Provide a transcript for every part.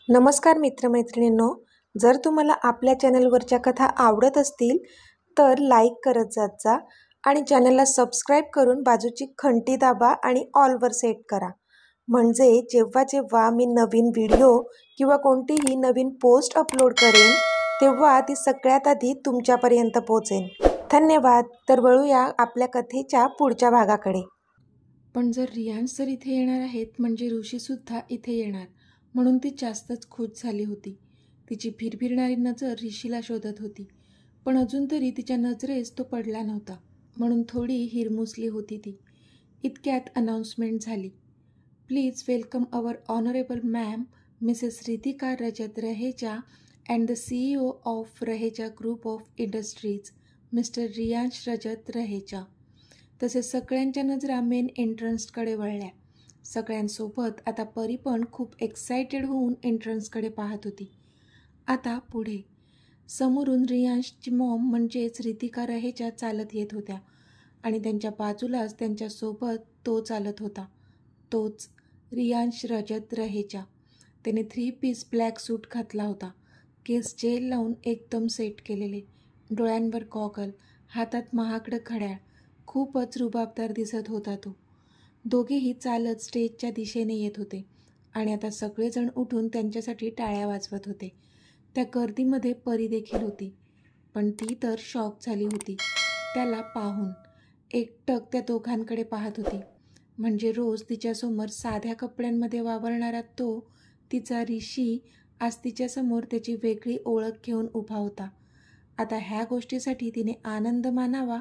नमस्कार मित्रमैत्रिणींनो, जर तुम्हाला आपल्या चॅनलवरच्या कथा आवडत असतील तर लाईक करत जात जा आणि चॅनलला सबस्क्राईब करून बाजूची घंटी दाबा आणि ऑलवर सेट करा. म्हणजे जेव्हा जेव्हा मी नवीन व्हिडिओ किंवा कोणतीही नवीन पोस्ट अपलोड करेन तेव्हा ती सगळ्यात आधी तुमच्यापर्यंत पोहोचेल. धन्यवाद. तर वळूया आपल्या कथेच्या पुढच्या भागाकडे. पण जर रियांश सर इथे येणार आहेत म्हणजे ऋषीसुद्धा इथे येणार म्हणून ती जास्तच खुश झाली होती. तिची फिरफिरणारी नजर ऋषीला शोधत होती, पण अजून तरी तिच्या नजरेस तो पडला नव्हता म्हणून थोडी हिरमुसली होती ती. इतक्यात अनाउन्समेंट झाली. Please welcome our honourable ma'am Mrs Ritika Rajat Raheja and the CEO of Raheja group of industries Mister Riyansh Rajat Raheja. तसे सगळ्यांच्या नजरा मेन एंट्रन्सकडे वळल्या. सगळ्यांसोबत आता परी पण खूप एक्सायटेड होऊन एंट्रन्सकडे पाहत होती. आता पुढे समोरून रियांशची मॉम म्हणजेच रितिका रहेजा चालत येत होत्या आणि त्यांच्या बाजूलाच त्यांच्यासोबत तो चालत होता. तोच रियांश रजत रहेजा. त्याने 3 पीस ब्लॅक सूट घातला होता, केस जेल लावून एकदम सेट केलेले, डोळ्यांवर गॉगल, हातात महागडं घड्याळ. खूपच रुबाबदार दिसत होता तो. दोघेही चालत स्टेजच्या दिशेने येत होते आणि आता सगळेजण उठून त्यांच्यासाठी टाळ्या वाजवत होते. त्या गर्दीमध्ये परी देखील होती, पण ती तर शॉक झाली होती त्याला पाहून. एकटक त्या दोघांकडे पाहत होती. म्हणजे रोज तिच्यासमोर साध्या कपड्यांमध्ये वावरणारा तो तिचा ऋषी आज तिच्यासमोर त्याची वेगळी ओळख घेऊन उभा होता. आता ह्या गोष्टीसाठी तिने आनंद मानावा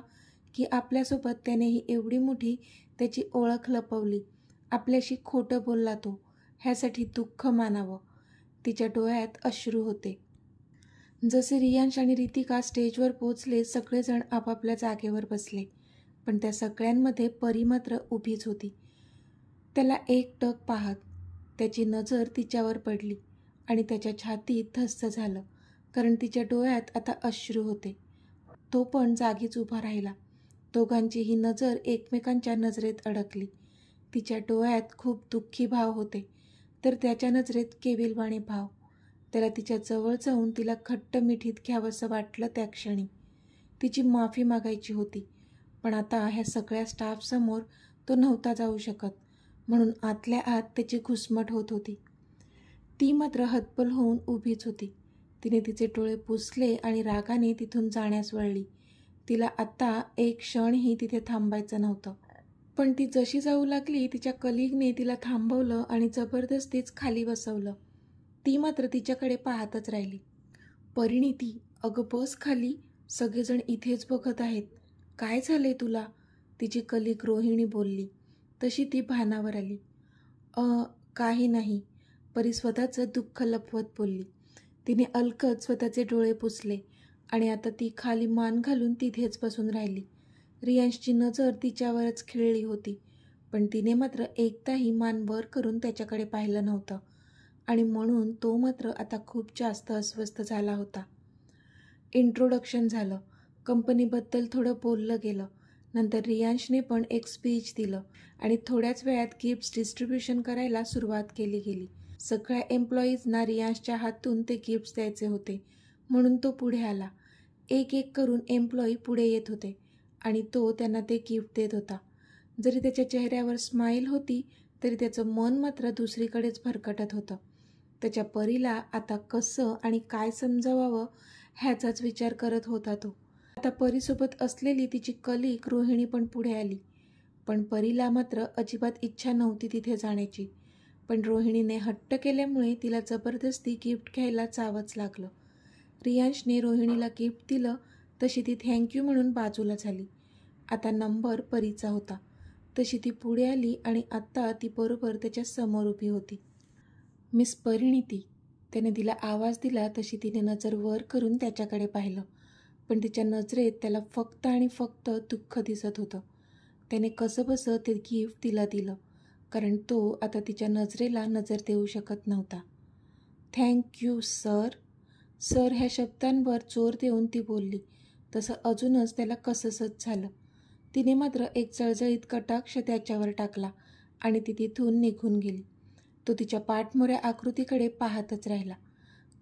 की आपल्यासोबत त्याने ही एवढी मोठी त्याची ओळख लपवली, आपल्याशी खोटं बोलला तो, ह्यासाठी दुःख मानावं. तिच्या डोळ्यात अश्रू होते. जसे रियांश आणि रितिका स्टेजवर पोचले सगळेजण आपापल्या जागेवर बसले, पण त्या सगळ्यांमध्ये परी मात्र उभीच होती. त्याला एकटक पाहत त्याची नजर तिच्यावर पडली आणि त्याच्या छातीत धस्स झालं, कारण तिच्या डोळ्यात आता अश्रू होते. तो पण जागीच उभा राहिला. दोघांची ही नजर एकमेकांच्या नजरेत अडकली. तिच्या डोळ्यात खूप दुःखी भाव होते तर त्याच्या नजरेत केविलवाणे भाव. त्याला तिच्या जवळ जाऊन तिला घट्ट मिठीत घ्यावंसं वाटलं त्या क्षणी. तिची माफी मागायची होती, पण आता ह्या सगळ्या स्टाफसमोर तो नव्हता जाऊ शकत, म्हणून आतल्या आत त्याची घुसमट होत होती. ती मात्र हतबल होऊन उभीच होती. तिने तिचे डोळे पुसले आणि रागाने तिथून जाण्यास वळली. तिला आता एक क्षणही तिथे थांबायचं नव्हतं. पण ती जशी जाऊ लागली तिच्या कलिगने तिला थांबवलं आणि जबरदस्तीच खाली बसवलं. ती मात्र तिच्याकडे पाहतच राहिली. परिणिती, अगं बस खाली, सगळेजण इथेच बघत आहेत. काय झालंय तुला? तिची कलिग रोहिणी बोलली. तशी ती भानावर आली. काही नाही, परी स्वतःचं दुःख लपवत बोलली. तिने अलगद स्वतःचे डोळे पुसले आणि आता ती खाली मान घालून तिथेच बसून राहिली. रियांशची नजर तिच्यावरच खिळली होती, पण तिने मात्र एकदाही मान वर करून त्याच्याकडे पाहिलं नव्हतं आणि म्हणून तो मात्र आता खूप जास्त अस्वस्थ झाला होता. इंट्रोडक्शन झालं, कंपनीबद्दल थोडं बोललं गेलं. नंतर रियांशने पण एक स्पीच दिलं आणि थोड्याच वेळात गिफ्ट्स डिस्ट्रीब्युशन करायला सुरुवात केली गेली. सगळ्या एम्प्लॉईजना रियांशच्या हातून ते गिफ्ट्स द्यायचे होते म्हणून तो पुढे आला. एक एक करून एम्प्लॉई पुढे येत होते आणि तो त्यांना ते गिफ्ट देत होता. जरी त्याच्या चेहऱ्यावर स्माईल होती तरी त्याचं मन मात्र दुसरीकडेच भरकटत होतं. त्याच्या परीला आता कसं आणि काय समजावावं ह्याचाच विचार करत होता तो. आता परीसोबत असलेली तिची कलिग रोहिणी पण पुढे आली, पण परीला मात्र अजिबात इच्छा नव्हती तिथे जाण्याची. पण रोहिणीने हट्ट केल्यामुळे तिला जबरदस्ती गिफ्ट घ्यायला जावंच लागलं. रियांशने रोहिणीला गिफ्ट दिलं तशी ती थँक्यू म्हणून बाजूला झाली. आता नंबर परीचा होता. तशी ती पुढे आली आणि आत्ता ती बरोबर त्याच्या समोर उभी होती. मिस परिणिती, त्याने तिला आवाज दिला तशी तिने नजर वर करून त्याच्याकडे पाहिलं, पण तिच्या नजरेत त्याला फक्त आणि फक्त दुःख दिसत होतं. त्याने कसंबसं ते गिफ्ट तिला दिलं, कारण तो आता तिच्या नजरेला नजर देऊ शकत नव्हता. Thank you sir. सर ह्या शब्दांवर जोर देऊन ती बोलली तसं अजूनच त्याला कसंसच झालं. तिने मात्र एक जळजळीत कटाक्ष त्याच्यावर टाकला आणि ती तिथून निघून गेली. तो तिच्या पाठमोऱ्या आकृतीकडे पाहतच राहिला.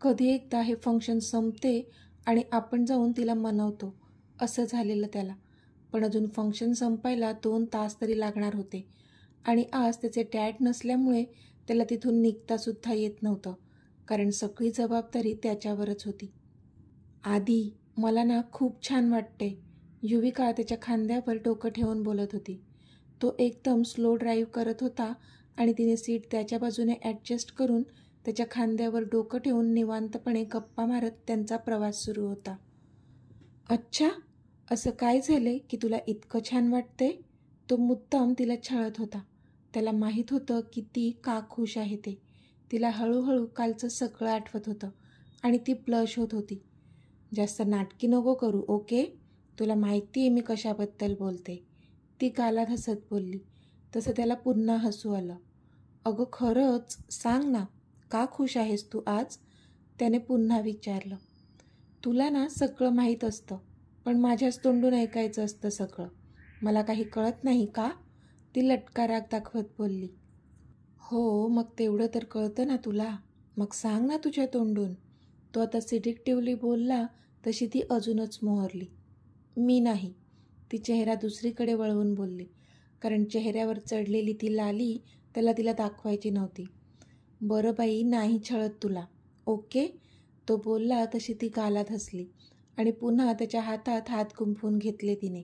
कधी एकदा हे फंक्शन संपते आणि आपण जाऊन तिला मनवतो असं झालेलं त्याला. पण अजून फंक्शन संपायला 2 तास तरी लागणार होते आणि आज त्याचे डॅड नसल्यामुळे त्याला तिथून निघतासुद्धा येत नव्हतं, कारण सगळी जबाबदारी त्याच्यावरच होती. आधी मला ना खूप छान वाटते, युविका त्याच्या खांद्यावर डोकं ठेवून बोलत होती. तो एकदम स्लो ड्राईव्ह करत होता आणि तिने सीट त्याच्या बाजूने ॲडजस्ट करून त्याच्या खांद्यावर डोकं ठेवून निवांतपणे गप्पा मारत त्यांचा प्रवास सुरू होता. अच्छा, असं काय झाले की तुला इतकं छान वाटते? तो मुद्दाम तिला छळत होता. त्याला माहीत होतं की ती का खुश आहे ते. तिला हळूहळू कालचं सगळं आठवत होतं आणि ती ब्लश होत होती. जास्त नाटकी नको करू, ओके? तुला माहिती आहे मी कशाबद्दल बोलते, ती गालात हसत बोलली. तसं त्याला पुन्हा हसू आलं. अगं खरंच सांग ना, का खुश आहेस तू आज? त्याने पुन्हा विचारलं. तुला ना सगळं माहीत असतं, पण माझ्याच तोंडून ऐकायचं असतं सगळं. मला काही कळत नाही का? ती लटका राग दाखवत बोलली. हो, मग तेवढं तर कळतं ना तुला. मग सांग ना तुझ्या तोंडून. तो आता सिडिक्टिव्हली बोलला तशी ती अजूनच मोहरली. मी नाही, ती चेहरा दुसरीकडे वळवून बोलली, कारण चेहऱ्यावर चढलेली ती लाली त्याला तिला दाखवायची नव्हती. बरं बाई, नाही छळत तुला, ओके? तो बोलला तशी ती गालात हसली आणि पुन्हा त्याच्या हातात हात गुंफवून घेतले तिने.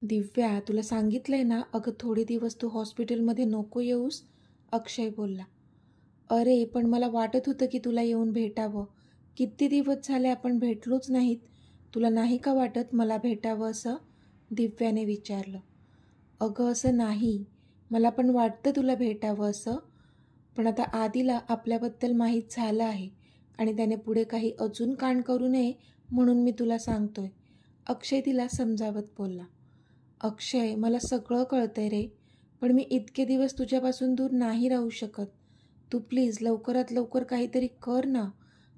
दिव्या, तुला सांगितलंय ना, अगं थोडे दिवस तू हॉस्पिटलमध्ये नको येऊस, अक्षय बोलला. अरे पण मला वाटत होतं की तुला येऊन भेटावं. किती दिवस झाले आपण भेटलोच नाहीत. तुला नाही का वाटत मला भेटावं असं? दिव्याने विचारलं. अगं असं नाही, मला पण वाटतं तुला भेटावं असं, पण आता आधीला आपल्याबद्दल माहीत झालं आहे आणि त्याने पुढे काही अजून कांड करू नये म्हणून मी तुला सांगतोय, अक्षय तिला समजावत बोलला. अक्षय, मला सगळं कळतंय रे, पण मी इतके दिवस तुझ्यापासून दूर नाही राहू शकत. तू प्लीज लवकरात लवकर काहीतरी कर ना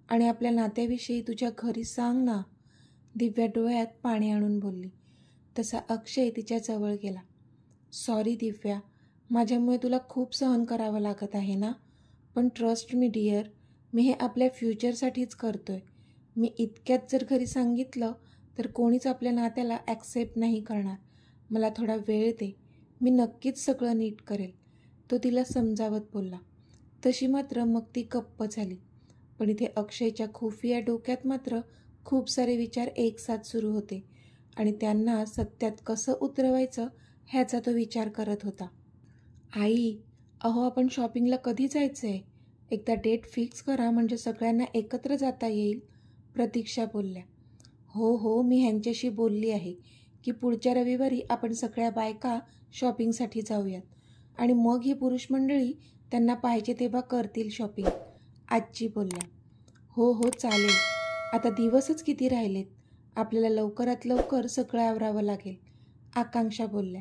आणि आपल्या नात्याविषयी तुझ्या घरी सांग ना, दिव्या डोळ्यात पाणी आणून बोलली. तसा अक्षय तिच्या जवळ गेला. सॉरी दिव्या, माझ्यामुळे तुला खूप सहन करावं लागत आहे ना, पण ट्रस्ट मी डिअर, मी हे आपल्या फ्युचरसाठीच करतोय. मी इतक्यात जर घरी सांगितलं तर कोणीच आपल्या नात्याला ॲक्सेप्ट नाही करणार. मला थोडा वेळ दे, मी नक्कीच सगळं नीट करेल, तो तिला समजावत बोलला. तशी मात्र मग ती गप्प झाली. पण इथे अक्षयच्या खुफिया डोक्यात मात्र खूप सारे विचार एकसाथ सुरू होते आणि त्यांना सत्यात कसं उतरवायचं ह्याचा तो विचार करत होता. आई, अहो आपण शॉपिंगला कधी जायचं आहे? एकदा डेट फिक्स करा म्हणजे सगळ्यांना एकत्र जाता येईल, प्रतीक्षा बोलल्या. हो हो, मी ह्यांच्याशी बोलली आहे की पुढच्या रविवारी आपण सगळ्या बायका शॉपिंगसाठी जाऊयात आणि मग ही पुरुष मंडळी त्यांना पाहिजे तेव्हा करतील शॉपिंग, आजी बोलल्या. हो हो चालेल, आता दिवसच किती राहिलेत, आपल्याला लवकरात लवकर सगळं आवरावं लागेल, आकांक्षा बोलल्या.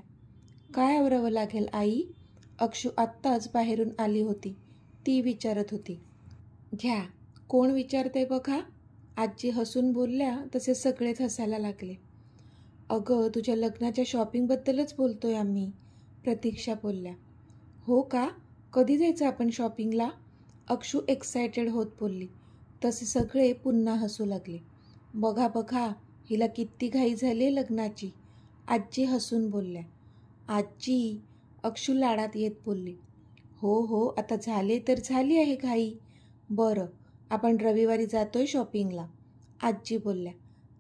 काय आवरावं लागेल आई? अक्षू आत्ताच बाहेरून आली होती, ती विचारत होती. घ्या, कोण विचारते बघा, आजी हसून बोलल्या. तसे सगळेच हसायला लागले. अगं तुझ्या लग्नाच्या शॉपिंगबद्दलच बोलतोय आम्ही, प्रतीक्षा बोलल्या. हो का, कधी जायचं आपण शॉपिंगला? अक्षू एक्सायटेड होत बोलली. तसे सगळे पुन्हा हसू लागले. बघा बघा, हिला किती घाई झाली लग्नाची, आजी हसून बोलल्या. आजी, अक्षू लाडात येत बोलली. हो हो, आता झाले तर झाली आहे घाई. बरं, आपण रविवारी जातोय शॉपिंगला, आजी बोलल्या.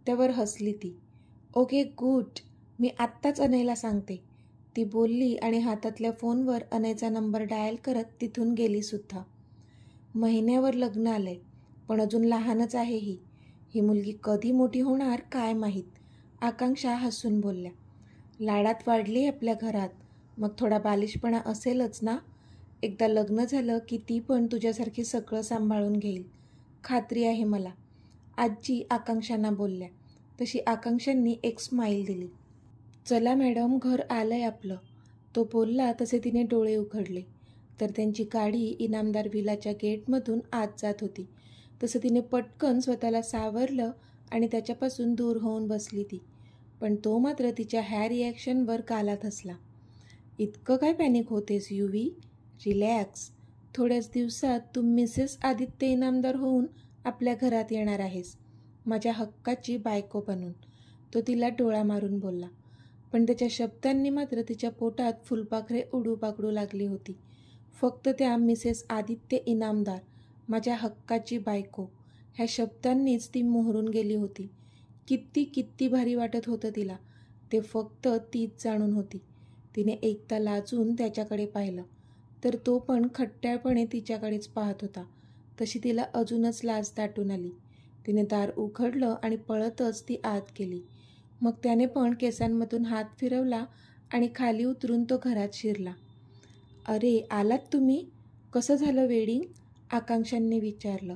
त्यावर हसली ती. ओके गुड, मी आत्ताच अनयला सांगते, ती बोलली आणि हातातल्या फोनवर अनयचा नंबर डायल करत तिथून गेली सुद्धा. महिन्यावर लग्न आलंय, पण अजून लहानच आहे ही मुलगी कधी मोठी होणार काय माहीत, आकांक्षा हसून बोलल्या. लाडात वाढली आपल्या घरात, मग थोडा बालिशपणा असेलच ना. एकदा लग्न झालं की ती पण तुझ्यासारखी सगळं सांभाळून घेईल, खात्री आहे मला, आजी आकांक्षांना बोलल्या. तशी आकांक्षांनी एक स्माईल दिली. चला मॅडम, घर आलंय आपलं, तो बोलला. तसे तिने डोळे उघडले तर त्यांची गाडी इनामदार विलाच्या गेटमधून आत जात होती. तसं तिने पटकन स्वतःला सावरलं आणि त्याच्यापासून दूर होऊन बसली ती. पण तो मात्र तिच्या ह्या रिॲक्शनवर गालात हसला. इतकं काय पॅनिक होतेस युवी, रिलॅक्स, थोड्याच दिवसात तू मिसेस आदित्य इनामदार होऊन आपल्या घरात येणार आहेस, माझ्या हक्काची बायको बनून, तो तिला डोळा मारून बोलला. पण त्याच्या शब्दांनी मात्र तिच्या पोटात फुलपाखरे उडू पाकडू लागली होती. फक्त त्या मिसेस आदित्य इनामदार, माझ्या हक्काची बायको, ह्या शब्दांनीच ती मोहरून गेली होती. किती किती भारी वाटत होतं तिला, ते फक्त तीच जाणून होती. तिने एकदा लाजून त्याच्याकडे पाहिलं, तर तो पण खट्ट्याळपणे तिच्याकडेच पाहत होता. तशी तिला अजूनच लाज दाटून आली. तिने दार उघडलं आणि पळतच ती आत गेली. मग त्याने पण केसांमधून हात फिरवला आणि खाली उतरून तो घरात शिरला. अरे, आलात तुम्ही? कसं झालं वेडिंग? आकांक्षांनी विचारलं.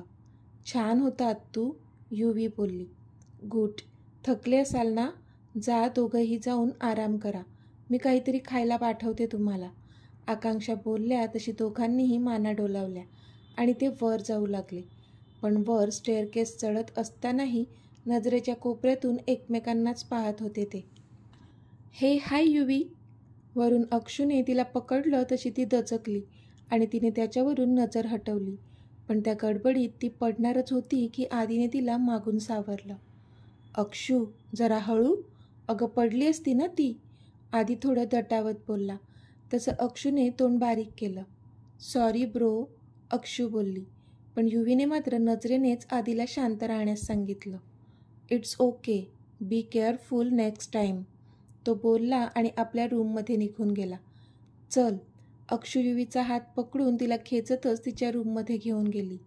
छान होतात तू, युवी बोलली. गुड. थकले असाल ना? जा, दोघंही जाऊन आराम करा. मी काहीतरी खायला पाठवते तुम्हाला. आकांक्षा बोलल्या तशी दोघांनीही माना डोलावल्या आणि ते वर जाऊ लागले. पण वर स्टेअरकेस चढत असतानाही नजरेच्या कोपऱ्यातून एकमेकांनाच पाहत होते ते. हे हाय युवी. वरून अक्षूने तिला पकडलं तशी ती दचकली आणि तिने त्याच्यावरून नजर हटवली. पण त्या गडबडीत ती पडणारच होती की आधीने तिला मागून सावरलं. अक्षू, जरा हळू. अगं, पडली असती ना ती. आधी थोडं दटावत बोलला. तसं अक्षूने तोंड बारीक केलं. सॉरी ब्रो, अक्षू बोलली. पण युवीने मात्र नजरेनेच आधीला शांत राहण्यास सांगितलं. It's okay, be careful next time, तो बोलला आणि आपल्या रूममध्ये निघून गेला. चल, अक्षू युवीचा हात पकडून तिला खेचतच तिच्या रूममध्ये घेऊन गेली.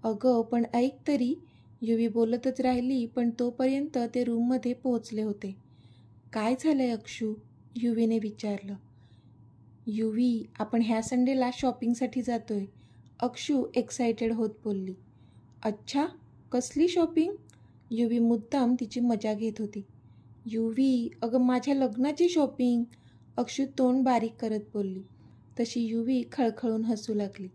अगं, पण ऐक तरी, युवी बोलतच राहिली. पण तोपर्यंत ते रूममध्ये पोहोचले होते. काय झालंय अक्षू? युवीने विचारलं. युवी, आपण ह्या संडेला शॉपिंगसाठी जातोय, अक्षू एक्सायटेड होत बोलली. अच्छा, कसली शॉपिंग? युवी मुद्दाम तिची मजा घेत होती. युवी, अगं माझ्या लग्नाची शॉपिंग, अक्षू तोंड बारीक करत बोलली. तशी युवी खळखळून हसू लागली.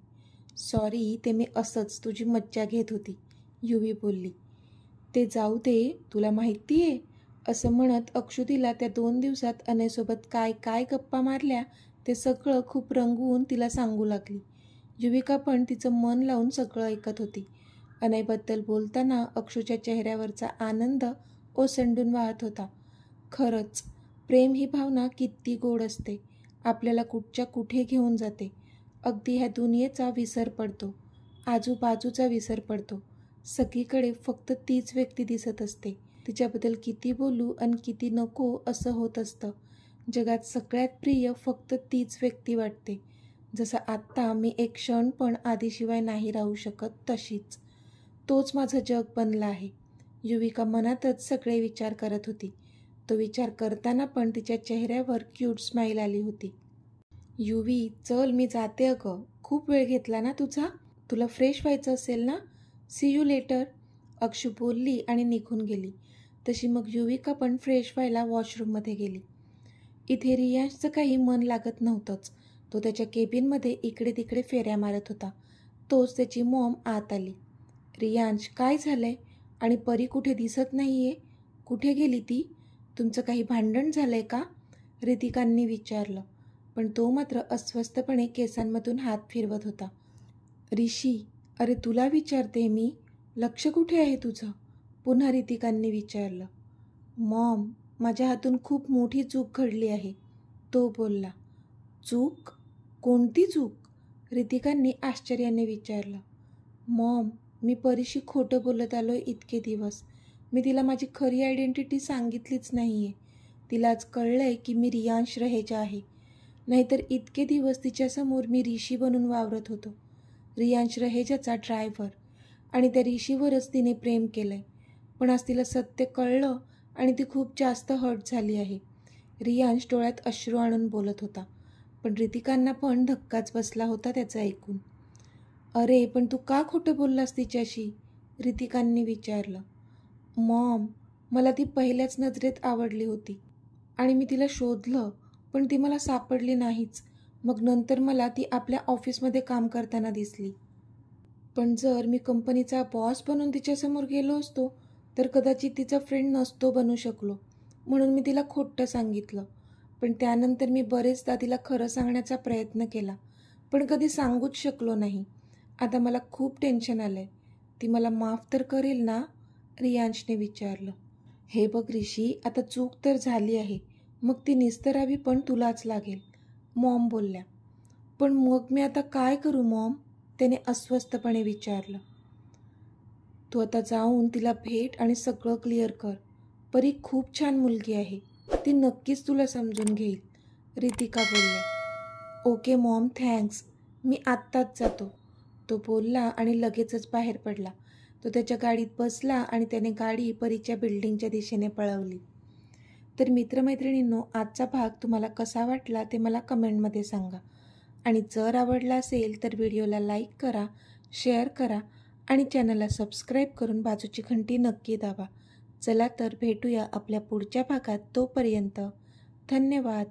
सॉरी, ते मी असंच तुझी मज्जा घेत होती, युवी बोलली. ते जाऊ दे, तुला माहिती आहे, असं म्हणत अक्षू तिला त्या 2 दिवसात अनयसोबत काय काय गप्पा मारल्या ते सगळं खूप रंगवून तिला सांगू लागली. युविका पण तिचं मन लावून सगळं ऐकत होती. अनयबद्दल बोलताना अक्षूच्या चेहऱ्यावरचा आनंद ओसंडून वाहत होता. खरंच, प्रेम ही भावना किती गोड असते, आपल्याला कुठच्या कुठे घेऊन जाते. अगदी ह्या दुनियेचा विसर पडतो, आजूबाजूचा विसर पडतो. सगळीकडे फक्त तीच व्यक्ती दिसत असते. तिच्याबद्दल किती बोलू आणि किती नको असं होत असतं. जगात सगळ्यात प्रिय फक्त तीच व्यक्ती वाटते. जसं आत्ता मी एक क्षण पण आधीशिवाय नाही राहू शकत, तशीच. तोच माझं जग बनलं आहे. युविका मनातच सगळे विचार करत होती. तो विचार करताना पण तिच्या चेहऱ्यावर क्यूट स्माईल आली होती. युवी, चल, मी जाते अगं. खूप वेळ घेतला ना तुझा? तुला फ्रेश व्हायचं असेल ना? सी यू लेटर, अक्षू बोलली आणि निघून गेली. तशी मग युविका पण फ्रेश व्हायला वॉशरूममध्ये गेली. इथे रियांशचं काही मन लागत नव्हतंच. तो त्याच्या केबिनमध्ये इकडे तिकडे फेऱ्या मारत होता. तोच त्याची मॉम आत आली. रियांश, काय झालंय? आणि परी कुठे दिसत नाहीये? कुठे गेली ती? तुमचं काही भांडण झालंय का? रितिकांनी विचारलं. पण तो मात्र अस्वस्थपणे केसांमधून हात फिरवत होता. ऋषी, अरे तुला विचारते मी, लक्ष कुठे आहे तुझं? पुन्हा रितिकांनी विचारलं. मॉम, माझ्या हातून खूप मोठी चूक घडली आहे, तो बोलला. चूक? कोणती चूक? रितिकांनी आश्चर्याने विचारलं. मॉम, मी परीशी खोटं बोलत आलोय इतके दिवस. मी तिला माझी खरी आयडेंटिटी सांगितलीच नाही आहे. तिला आज कळलंय की मी रियांश रहेजा आहे. नाहीतर इतके दिवस तिच्यासमोर मी ऋषी बनून वावरत होतो, रियांश रहेजाचा ड्रायव्हर. आणि त्या ऋषीवरच तिने प्रेम केलंय. पण आज तिला सत्य कळलं आणि ती खूप जास्त हर्ट झाली आहे. रियांश डोळ्यात अश्रू आणून बोलत होता. पण रितिकांना पण धक्काच बसला होता त्याचं ऐकून. अरे, पण तू का खोटं बोललास तिच्याशी? रितिकांनी विचारलं. मॉम, मला ती पहिल्याच नजरेत आवडली होती आणि मी तिला शोधलं, पण ती मला सापडली नाहीच. मग नंतर मला ती आपल्या ऑफिसमध्ये काम करताना दिसली. पण जर मी कंपनीचा बॉस बनून तिच्यासमोर गेलो असतो तर कदाचित तिचा फ्रेंड नसतो बनू शकलो. म्हणून मी तिला खोटं सांगितलं. पण त्यानंतर मी बरेचदा तिला खरं सांगण्याचा प्रयत्न केला, पण कधी सांगूच शकलो नाही. आता मला खूप टेन्शन आलं आहे. ती मला माफ तर करेल ना? रियांशने विचारलं. हे बघ ऋषी, आता चूक तर झाली आहे, मग ती निस्तरावी पण तुलाच लागेल, मॉम बोलल्या. पण मग मी आता काय करू मॉम? त्याने अस्वस्थपणे विचारलं. तू आता जाऊन तिला भेट आणि सगळं क्लिअर कर. परी खूप छान मुलगी आहे, ती नक्कीच तुला समजून घेईल, रितिका बोलल्या. ओके मॉम, थँक्स, मी आत्ताच जातो, तो बोलला आणि लगेचच बाहेर पडला. तो त्याच्या गाडीत बसला आणि त्याने गाडी परीच्या बिल्डिंगच्या दिशेने पळवली. तर मित्रमैत्रिणींनो, आजचा भाग तुम्हाला कसा वाटला ते मला कमेंटमध्ये सांगा. आणि जर आवडला असेल तर व्हिडिओला लाईक करा, शेअर करा आणि चॅनलला सबस्क्राईब करून बाजूची घंटी नक्की दाबा. चला तर भेटूया आपल्या पुढच्या भागात. तोपर्यंत धन्यवाद.